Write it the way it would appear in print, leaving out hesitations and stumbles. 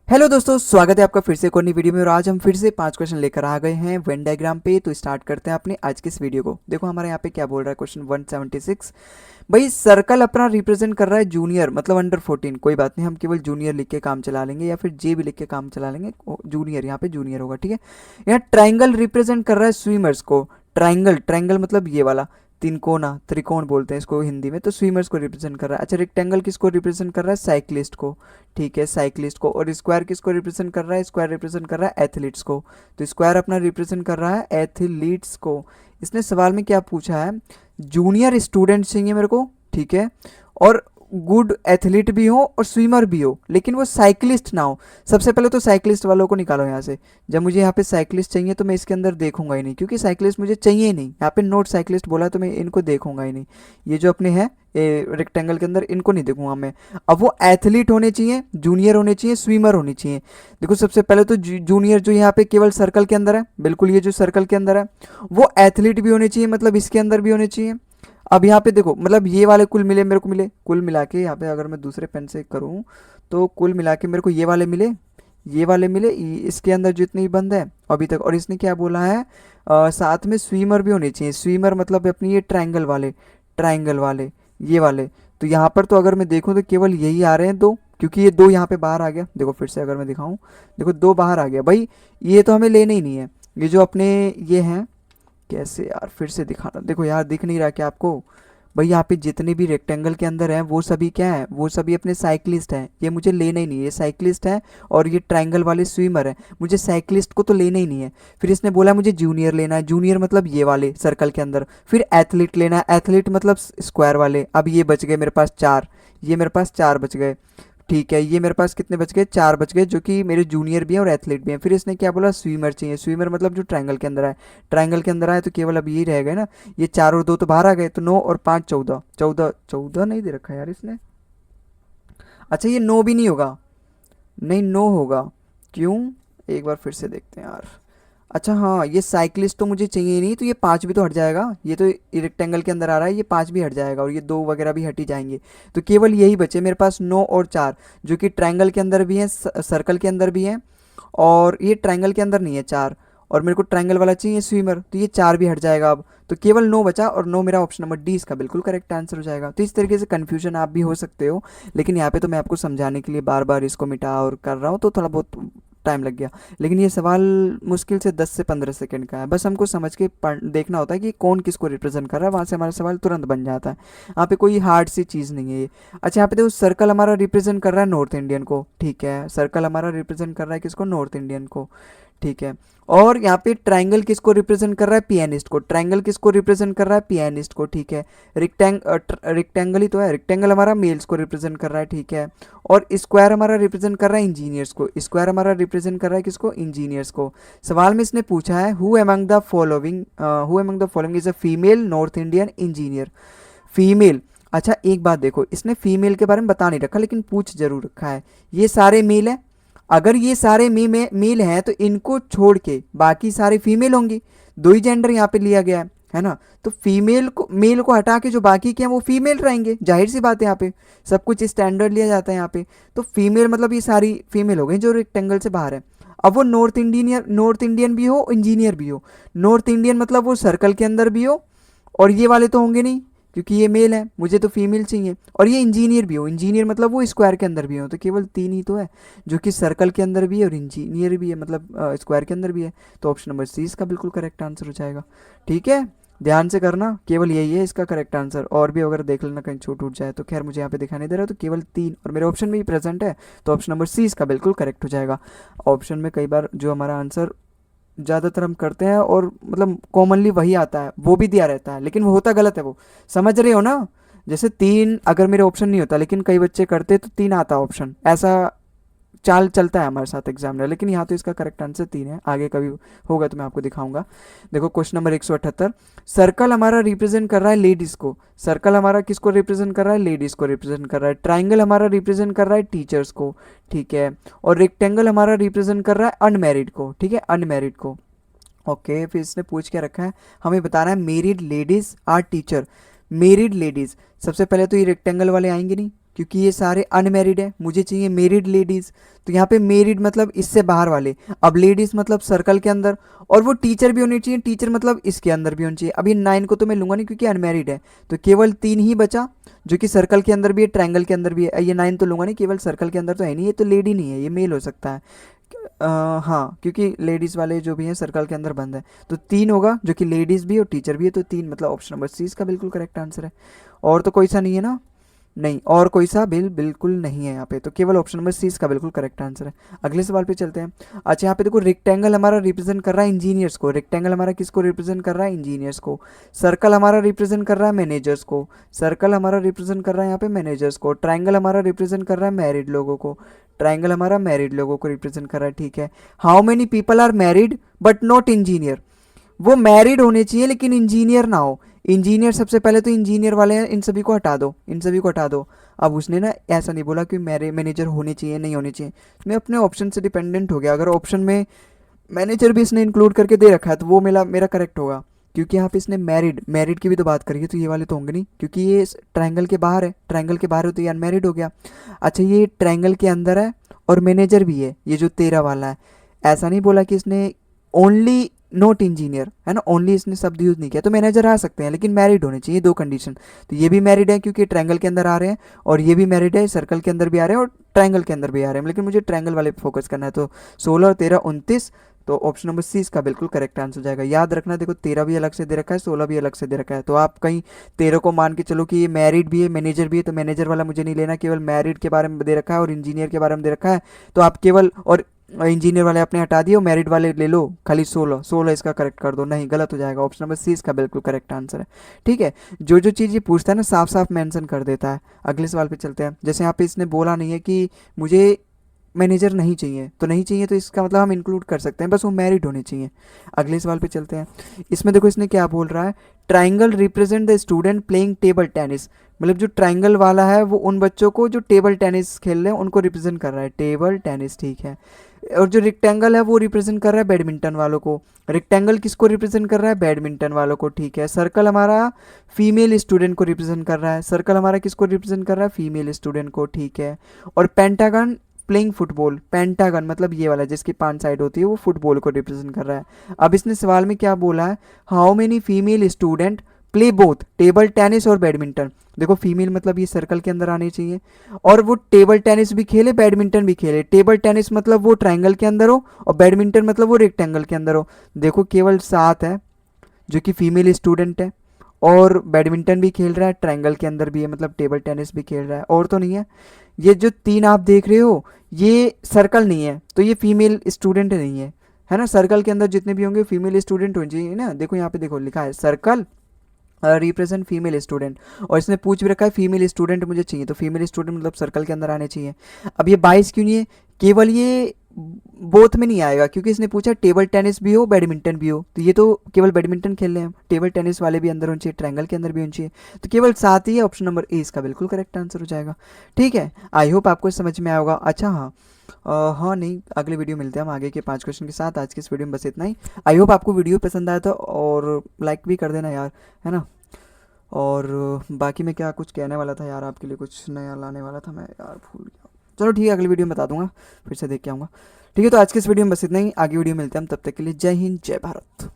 Hello दोस्तों, स्वागत है आपका फिर से एक और नई वीडियो में। और आज हम फिर से 5 क्वेश्चन लेकर आ गए हैं वेन डायग्राम पे। तो स्टार्ट करते हैं अपने आज के इस वीडियो को। देखो हमारे यहाँ पे क्या बोल रहा है, क्वेश्चन 176। भाई सर्कल अपना रिप्रेजेंट कर रहा है जूनियर मतलब अंडर 14। कोई बात नहीं, हम केवल जूनियर लिख के काम चला लेंगे या फिर जे भी लिख के काम चला लेंगे। जूनियर, यहाँ पे जूनियर होगा, ठीक है। यहाँ ट्राइंगल रिप्रेजेंट कर रहा है स्विमर्स को। ट्राइंगल, ट्राइंगल मतलब ये वाला तिनकोना, त्रिकोण बोलते हैं इसको हिंदी में। तो स्विमर्स को रिप्रेजेंट कर रहा है। अच्छा, रेक्टेंगल किसको रिप्रेजेंट कर रहा है? साइक्लिस्ट को, ठीक है, साइक्लिस्ट को। और स्क्वायर किसको रिप्रेजेंट कर रहा है? स्क्वायर रिप्रेजेंट कर रहा है एथलीट्स को। तो स्क्वायर अपना रिप्रेजेंट कर रहा है एथलीट्स को। इसने सवाल में क्या पूछा है? जूनियर स्टूडेंट चाहिए मेरे को, ठीक है, और गुड एथलीट भी हो और स्विमर भी हो, लेकिन वो साइकिलिस्ट ना हो। सबसे पहले तो साइकिलिस्ट वालों को निकालो यहाँ से। जब मुझे यहाँ पे साइकिलिस्ट चाहिए तो मैं इसके अंदर देखूंगा ही नहीं, क्योंकि साइकिलिस्ट मुझे चाहिए ही नहीं। यहाँ पे नोट साइकिलिस्ट बोला तो मैं इनको देखूंगा ही नहीं। ये जो अपने हैं रेक्टेंगल के अंदर, इनको नहीं देखूंगा मैं। अब वो एथलीट होने चाहिए, जूनियर होने चाहिए, स्विमर होने चाहिए। देखो सबसे पहले तो जूनियर जो यहाँ पे केवल सर्कल के अंदर है, बिल्कुल ये जो सर्कल के अंदर है, वो एथलीट भी होने चाहिए, मतलब इसके अंदर भी होने चाहिए। अब यहाँ पे देखो, मतलब ये वाले कुल मिले मेरे को, मिले कुल मिला के यहाँ पे अगर मैं दूसरे पेन से करूँ तो कुल मिला के मेरे को ये वाले मिले, ये वाले मिले। इसके अंदर जितने ही बंद है अभी तक। और इसने क्या बोला है? साथ में स्विमर भी होने चाहिए। स्विमर मतलब अपनी ये ट्रायंगल वाले, ट्रायंगल वाले, ये वाले। तो यहाँ पर तो अगर मैं देखूँ तो केवल यही आ रहे हैं दो, क्योंकि ये दो यहाँ पे बाहर आ गया। देखो फिर से अगर मैं दिखाऊँ, देखो दो बाहर आ गया भाई। ये तो हमें लेने ही नहीं है। ये जो अपने ये हैं, कैसे यार फिर से दिखाना, देखो यार दिख नहीं रहा क्या आपको? भाई यहाँ पे जितने भी रेक्टेंगल के अंदर हैं वो सभी क्या है? वो सभी अपने साइकिलिस्ट हैं। ये मुझे लेना ही नहीं है, ये साइकिलिस्ट है। और ये ट्रायंगल वाले स्विमर है, मुझे साइकिलिस्ट को तो लेना ही नहीं है। फिर इसने बोला मुझे जूनियर लेना है, जूनियर मतलब ये वाले सर्कल के अंदर। फिर एथलीट लेना है, एथलीट मतलब स्क्वायर वाले। अब ये बच गए मेरे पास चार, ये मेरे पास चार बच गए, ठीक है। ये मेरे पास कितने बच गए? चार बच गए, जो कि मेरे जूनियर भी हैं और एथलीट भी हैं। फिर इसने क्या बोला? स्विमर चाहिए। स्विमर मतलब जो ट्रायंगल के अंदर आए, ट्रायंगल के अंदर आए तो केवल अब यही रह गए ना। ये चार और दो तो बाहर आ गए, तो 9 और 5 14, 14 14 नहीं दे रखा यार इसने। अच्छा ये 9 भी नहीं होगा, नहीं 9 होगा। क्यों? एक बार फिर से देखते हैं यार। अच्छा हाँ, ये साइकिलिस्ट तो मुझे चाहिए ही नहीं, तो ये 5 भी तो हट जाएगा। ये तो रेक्टेंगल के अंदर आ रहा है, ये 5 भी हट जाएगा और ये दो वगैरह भी हट ही जाएंगे। तो केवल यही बचे मेरे पास 9 और 4, जो कि ट्रायंगल के अंदर भी हैं, सर्कल के अंदर भी हैं। और ये ट्रायंगल के अंदर नहीं है चार, और मेरे को ट्रायंगल वाला चाहिए स्विमर, तो ये चार भी हट जाएगा अब। तो केवल 9 बचा, और 9 मेरा ऑप्शन नंबर डी इसका बिल्कुल करेक्ट आंसर हो जाएगा। तो इस तरीके से कन्फ्यूजन आप भी हो सकते हो, लेकिन यहाँ पे तो मैं आपको समझाने के लिए बार बार इसको मिटा और कर रहा हूँ, तो थोड़ा बहुत टाइम लग गया। लेकिन ये सवाल मुश्किल से 10 से 15 सेकंड का है। बस हमको समझ के देखना होता है कि कौन किसको रिप्रेजेंट कर रहा है, वहाँ से हमारा सवाल तुरंत बन जाता है। यहाँ पे कोई हार्ड सी चीज़ नहीं है ये। अच्छा यहाँ पे देखो, सर्कल हमारा रिप्रेजेंट कर रहा है नॉर्थ इंडियन को, ठीक है। सर्कल हमारा रिप्रेजेंट कर रहा है किसको? नॉर्थ इंडियन को, ठीक है। और यहाँ पे ट्रायंगल किसको रिप्रेजेंट कर रहा है? पियानिस्ट को। ट्रायंगल किसको रिप्रेजेंट कर रहा है? पियानिस्ट को, ठीक है। रेक्टेंगल ही तो है, रेक्टेंगल हमारा मेल्स को रिप्रेजेंट कर रहा है, ठीक है। और स्क्वायर हमारा रिप्रेजेंट कर रहा है इंजीनियर्स को। स्क्वायर हमारा रिप्रेजेंट कर रहा है किसको? इंजीनियर्स को। सवाल में इसने पूछा है who among the following is a female north Indian engineer? Female. अच्छा एक बात देखो, इसने फीमेल के बारे में बता नहीं रखा, लेकिन पूछ जरूर रखा है। ये सारे मेल है, अगर ये सारे मेल हैं तो इनको छोड़ के बाकी सारे फीमेल होंगी। दो ही जेंडर यहाँ पे लिया गया है ना। तो फीमेल को, मेल को हटा के जो बाकी के हैं वो फीमेल रहेंगे, जाहिर सी बात है। यहाँ पे सब कुछ स्टैंडर्ड लिया जाता है यहाँ पे। तो फीमेल मतलब ये सारी फीमेल हो गई जो रेक्टेंगल से बाहर है। अब वो नॉर्थ इंडियन भी हो, इंजीनियर भी हो। नॉर्थ इंडियन मतलब वो सर्कल के अंदर भी हो, और ये वाले तो होंगे नहीं क्योंकि ये मेल है, मुझे तो फीमेल चाहिए। और ये इंजीनियर भी हो, इंजीनियर मतलब वो स्क्वायर के अंदर भी हो। तो केवल तीन ही तो है, जो कि सर्कल के अंदर भी है और इंजीनियर भी है, मतलब स्क्वायर के अंदर भी है। तो ऑप्शन नंबर सी इसका बिल्कुल करेक्ट आंसर हो जाएगा, ठीक है। ध्यान से करना, केवल यही है इसका करेक्ट आंसर। और भी अगर देख लेना कहीं छूट उठ जाए तो खैर मुझे यहाँ पे दिखाई नहीं दे रहा, तो केवल तीन और मेरे ऑप्शन में भी प्रेजेंट है। तो ऑप्शन नंबर सी इसका बिल्कुल करेक्ट हो जाएगा। ऑप्शन में कई बार जो हमारा आंसर ज़्यादातर हम करते हैं और मतलब कॉमनली वही आता है, वो भी दिया रहता है, लेकिन वो होता गलत है वो, समझ रहे हो ना। जैसे तीन अगर मेरे ऑप्शन नहीं होता, लेकिन कई बच्चे करते तो तीन आता ऑप्शन, ऐसा चाल चलता है हमारे साथ एग्जामिनर। लेकिन यहाँ तो इसका करेक्ट आंसर तीन है, आगे कभी होगा तो मैं आपको दिखाऊंगा। देखो क्वेश्चन नंबर 178, सर्कल हमारा रिप्रेजेंट कर रहा है लेडीज को। सर्कल हमारा किसको रिप्रेजेंट कर रहा है? लेडीज को रिप्रेजेंट कर रहा है। ट्राइंगल हमारा रिप्रेजेंट कर रहा है टीचर्स को, ठीक है। और रेक्टेंगल हमारा रिप्रेजेंट कर रहा है अनमेरिड को, ठीक है, अनमेरिड को। ओके फिर इसने पूछ के रखा है, हमें बताना है married ladies are teacher. Married ladies, सबसे पहले तो ये रेक्टेंगल वाले आएंगे नहीं, क्योंकि ये सारे अनमेरिड है, मुझे चाहिए मेरिड लेडीज़। तो यहाँ पे मेरिड मतलब इससे बाहर वाले, अब लेडीज़ मतलब सर्कल के अंदर, और वो टीचर भी होनी चाहिए, टीचर मतलब इसके अंदर भी होनी चाहिए। अब ये 9 को तो मैं लूँगा नहीं क्योंकि अनमेरिड है, तो केवल 3 ही बचा जो कि सर्कल के अंदर भी है, ट्रायंगल के अंदर भी है। ये 9 तो लूँगा नहीं, केवल सर्कल के अंदर तो है नहीं, ये तो लेडी नहीं है, ये मेल हो सकता है। हाँ, क्योंकि लेडीज़ वाले जो भी हैं सर्कल के अंदर बंद है, तो 3 होगा जो कि लेडीज़ भी और टीचर भी है, तो 3 मतलब ऑप्शन नंबर सी इसका बिल्कुल करेक्ट आंसर है। और तो कोई सा नहीं है ना, नहीं और कोई सा बिल्कुल नहीं है यहाँ पे, तो केवल ऑप्शन नंबर सी इसका बिल्कुल करेक्ट आंसर है। अगले सवाल पे चलते हैं। अच्छा, यहाँ पे देखो रेक्टेंगल हमारा रिप्रेजेंट कर रहा है इंजीनियर्स को, रेक्टेंगल हमारा किसको रिप्रेजेंट कर रहा है, इंजीनियर्स को। सर्कल हमारा रिप्रेजेंट कर रहा है मैनेजर्स को, सर्कल हमारा रिप्रेजेंट कर रहा है यहाँ पे मैनेजर्स को। ट्राइंगल हमारा रिप्रेजेंट कर रहा है मैरिड लोगों को, ट्राइंगल हमारा मैरिड लोगों को रिप्रेजेंट कर रहा है, ठीक है। How many people are married but not engineer, वो मैरिड होने चाहिए लेकिन इंजीनियर ना हो। इंजीनियर सबसे पहले तो इंजीनियर वाले हैं, इन सभी को हटा दो, इन सभी को हटा दो। अब उसने ना ऐसा नहीं बोला कि मैनेजर होने चाहिए नहीं होने चाहिए, मैं अपने ऑप्शन से डिपेंडेंट हो गया। अगर ऑप्शन में मैनेजर भी इसने इंक्लूड करके दे रखा है तो वो मेरा मेरा करेक्ट होगा, क्योंकि यहाँ पे इसने मैरिड मैरिड की भी तो बात करी है, तो ये वाले तो होंगे नहीं क्योंकि ये ट्रायंगल के बाहर है, ट्रायंगल के बाहर हो तो ये अनमैरिड हो गया। अच्छा, ये ट्रायंगल के अंदर है और मैनेजर भी है, ये जो 13 वाला है। ऐसा नहीं बोला कि इसने ओनली नॉट इंजीनियर, है ना, ओनली इसने शब्द यूज़ नहीं किया, तो मैनेजर आ सकते हैं लेकिन मैरिड होने चाहिए, 2 कंडीशन। तो ये भी मैरिड है क्योंकि ट्रायंगल के अंदर आ रहे हैं, और ये भी मैरिड है, सर्कल के अंदर भी आ रहे हैं और ट्रायंगल के अंदर भी आ रहे हैं, लेकिन मुझे ट्रायंगल वाले पे फोकस करना है। तो 16 और 13 29, तो ऑप्शन नंबर सी इसका बिल्कुल करेक्ट आंसर हो जाएगा। याद रखना, देखो 13 भी अलग से दे रखा है, 16 भी अलग से दे रखा है, तो आप कहीं 13 को मान के चलो कि ये मैरिड भी है मैनेजर भी है, तो मैनेजर वाला मुझे नहीं लेना, केवल मैरिड के बारे में दे रखा है और इंजीनियर के बारे में दे रखा है, तो आप केवल और इंजीनियर वाले आपने हटा दिए और मैरिड वाले ले लो, खाली 16 16 इसका करेक्ट कर दो, नहीं गलत हो जाएगा, ऑप्शन नंबर सी इसका बिल्कुल करेक्ट आंसर है। ठीक है, जो जो चीज़ ये पूछता है ना साफ साफ मेंशन कर देता है। अगले सवाल पे चलते हैं। जैसे यहाँ पे इसने बोला नहीं है कि मुझे मैनेजर नहीं चाहिए, तो नहीं चाहिए तो इसका मतलब हम इंक्लूड कर सकते हैं, बस वो मैरिड होने चाहिए। अगले सवाल पे चलते हैं। इसमें देखो इसने क्या बोल रहा है, triangle represent the student playing table tennis, मतलब जो ट्राइंगल वाला है वो उन बच्चों को जो टेबल टेनिस खेल रहे हैं उनको रिप्रेजेंट कर रहा है, टेबल टेनिस, ठीक है। और जो रेक्टेंगल है वो रिप्रेजेंट कर रहा है बैडमिंटन वालों को, रेक्टेंगल किसको रिप्रेजेंट कर रहा है, बैडमिंटन वालों को, ठीक है। सर्कल हमारा फीमेल स्टूडेंट को रिप्रेजेंट कर रहा है, सर्कल हमारा किसको रिप्रेजेंट कर रहा है, फीमेल स्टूडेंट को, ठीक है। और पेंटागन प्लेइंग फुटबॉल, पेंटागन मतलब ये वाला जिसकी 5 साइड होती है, वो फुटबॉल को रिप्रेजेंट कर रहा है। अब इसने सवाल में क्या बोला है, how many female student play both table tennis और बैडमिंटन। देखो फीमेल मतलब ये सर्कल के अंदर आनी चाहिए, और वो टेबल टेनिस भी खेले बैडमिंटन भी खेले। टेबल टेनिस मतलब वो ट्रायंगल के अंदर हो और बैडमिंटन मतलब वो रेक्टेंगल के अंदर हो। देखो केवल 7 है जो कि फीमेल स्टूडेंट है, और बैडमिंटन भी खेल रहा है, ट्रायंगल के अंदर भी है मतलब टेबल टेनिस भी खेल रहा है, और तो नहीं है। ये जो 3 आप देख रहे हो ये सर्कल नहीं है, तो ये फीमेल स्टूडेंट नहीं है ना। सर्कल के अंदर जितने भी होंगे फीमेल स्टूडेंट होने चाहिए ना। देखो यहाँ पे देखो लिखा है सर्कल रिप्रेजेंट फीमेल स्टूडेंट, और इसने पूछ भी रखा है फीमेल स्टूडेंट मुझे चाहिए, तो फीमेल स्टूडेंट मतलब सर्कल के अंदर आने चाहिए। अब ये 22 क्यों नहीं है, केवल ये बोथ में नहीं आएगा क्योंकि इसने पूछा टेबल टेनिस भी हो बैडमिंटन भी हो, तो ये तो केवल बैडमिंटन खेल रहे हैं, टेबल टेनिस वाले भी अंदर होने चाहिए, ट्रायंगल के अंदर भी होने चाहिए, तो केवल 7 ही है, ऑप्शन नंबर ए इसका बिल्कुल करेक्ट आंसर हो जाएगा। ठीक है, आई होप आपको समझ में आया होगा। अच्छा हाँ, हाँ नहीं, अगले वीडियो मिलते हैं हम आगे के 5 क्वेश्चन के साथ। आज की इस वीडियो में बस इतना ही। आई होप आपको वीडियो पसंद आया था, और लाइक भी कर देना यार, है ना। और बाकी मैं क्या कुछ कहने वाला था यार, आपके लिए कुछ नया लाने वाला था मैं यार, भूल गया। चलो ठीक है, अगली वीडियो में बता दूंगा, फिर से देख के आऊँगा। ठीक है, तो आज के इस वीडियो में बस इतना ही, आगे वीडियो मिलते हैं हम, तब तक के लिए जय हिंद जय भारत।